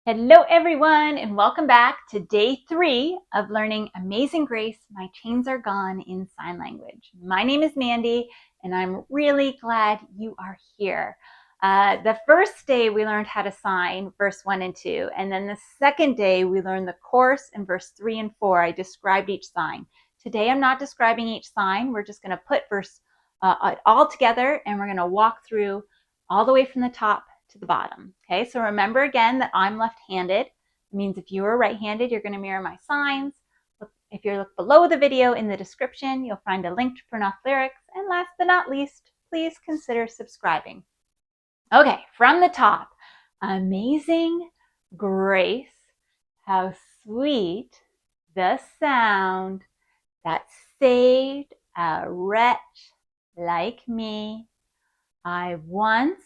Hello everyone and welcome back to day 3 of learning Amazing Grace, My Chains Are Gone in Sign Language. My name is Mandy and I'm really glad you are here. The first day we learned how to sign verse 1 and 2, and then the second day we learned the course in verse 3 and 4. I described each sign. Today I'm not describing each sign. We're just going to put verse all together and we're going to walk through all the way from the top to the bottom. Okay, so remember again that I'm left-handed. It means if you are right-handed, you're going to mirror my signs. If you look below the video in the description, you'll find a link to print off lyrics. And last but not least, please consider subscribing. Okay, from the top, amazing grace, how sweet the sound that saved a wretch like me. I once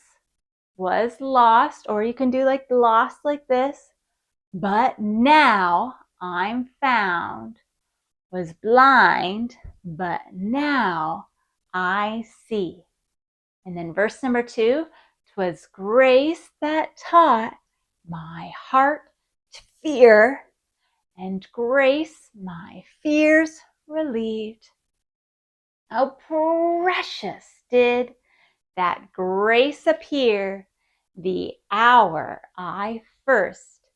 was lost, or you can do like lost like this, but now I'm found, was blind, but now I see. And then verse number 2, 'twas grace that taught my heart to fear, and grace my fears relieved. How precious did that grace appear the hour I first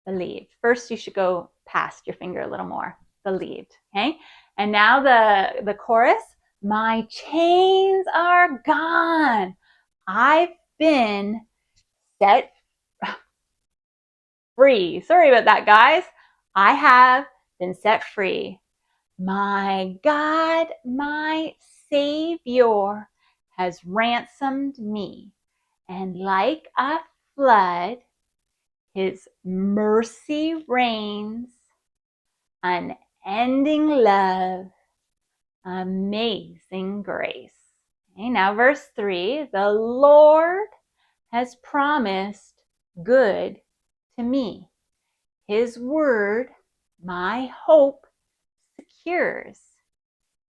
believed. First, you should go past your finger a little more. Believed. Okay? And now the chorus. My chains are gone. I've been set free. Sorry about that, guys. I have been set free. My God, my Savior has ransomed me. And like a flood, his mercy reigns, unending love, amazing grace. Okay, now verse 3, the Lord has promised good to me. His word, my hope, secures.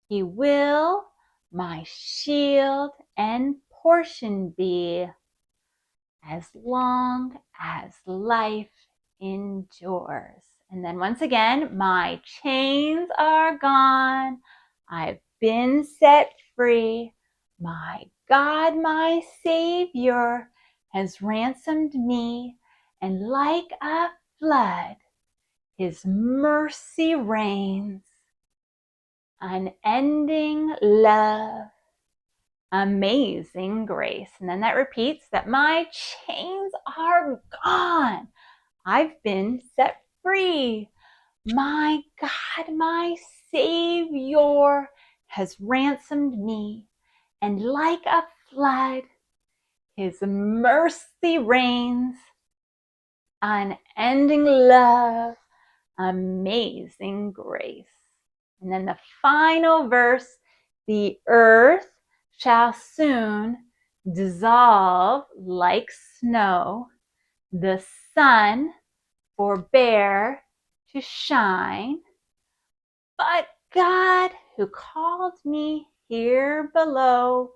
He will my shield and portion be, as long as life endures. And then once again, my chains are gone. I've been set free. My God, my Savior, has ransomed me. And like a flood, his mercy reigns. Unending love, amazing grace. And then that repeats that my chains are gone. I've been set free. My God, my Savior has ransomed me. And like a flood, his mercy reigns. Unending love, amazing grace. And then the final verse, the earth shall soon dissolve like snow, the sun forbear to shine, but God who called me here below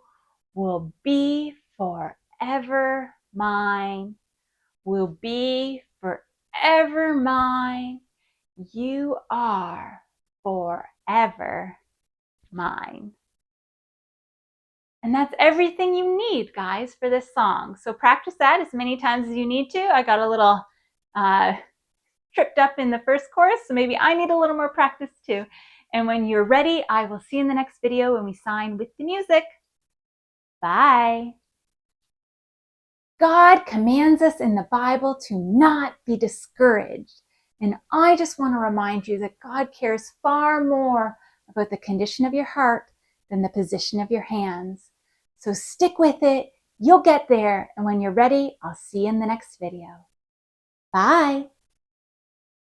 will be forever mine, will be forever mine. You are forever mine. And that's everything you need, guys, for this song. So practice that as many times as you need to. I got a little tripped up in the first chorus, so maybe I need a little more practice too. And when you're ready, I will see you in the next video when we sign with the music. Bye. God commands us in the Bible to not be discouraged. And I just want to remind you that God cares far more about the condition of your heart than the position of your hands. So stick with it. You'll get there. And when you're ready, I'll see you in the next video. Bye.